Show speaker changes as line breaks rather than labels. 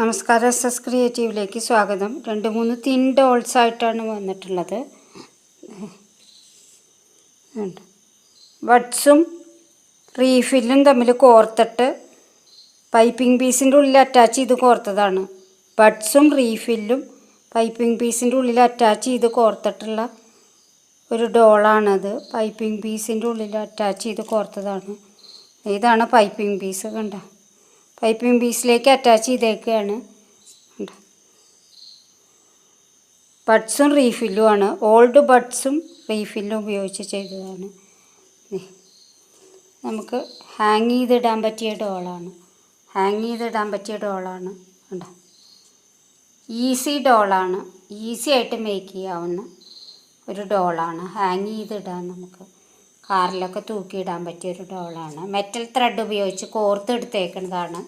നമസ്കാരം, SS ക്രിയേറ്റീവിലേക്ക് സ്വാഗതം. 2-3 thin dolls ആയിട്ടാണ് വന്നിട്ടുള്ളത്. ബഡ്സും റീഫില്ലും തമ്മിൽ കോർത്തിട്ട് പൈപ്പിംഗ് പീസിൻ്റെ ഉള്ളിൽ അറ്റാച്ച് ചെയ്ത് കോർത്തതാണ്. ബഡ്സും റീഫില്ലും പൈപ്പിംഗ് പീസിൻ്റെ ഉള്ളിൽ അറ്റാച്ച് ചെയ്ത് കോർത്തിട്ടുള്ള ഒരു ഡോളാണത്. പൈപ്പിംഗ് പീസിൻ്റെ ഉള്ളിൽ അറ്റാച്ച് ചെയ്ത് കോർത്തതാണ്. ഇതാണ് പൈപ്പിംഗ് പീസ്. കണ്ട, പൈപ്പിംഗ് പീസിലേക്ക് അറ്റാച്ച് ചെയ്തേക്കുകയാണ്. ബഡ്സും റീഫില്ലുമാണ്. ഓൾഡ് ബഡ്സും റീഫില്ലും ഉപയോഗിച്ച് ചെയ്തതാണ്. നമുക്ക് ഹാങ് ചെയ്തിടാൻ പറ്റിയ ഡോളാണ്. കണ്ടോ, ഈസി ഡോളാണ്. ഈസി ആയിട്ട് മേക്ക് ചെയ്യാവുന്ന ഒരു ഡോളാണ്. ഹാങ് ചെയ്തിടാൻ നമുക്ക് കാറിലൊക്കെ തൂക്കിയിടാൻ പറ്റിയൊരു ഡോളാണ്. മെറ്റൽ ത്രെഡ് ഉപയോഗിച്ച് കോർത്തെടുത്തേക്കുന്നതാണ്.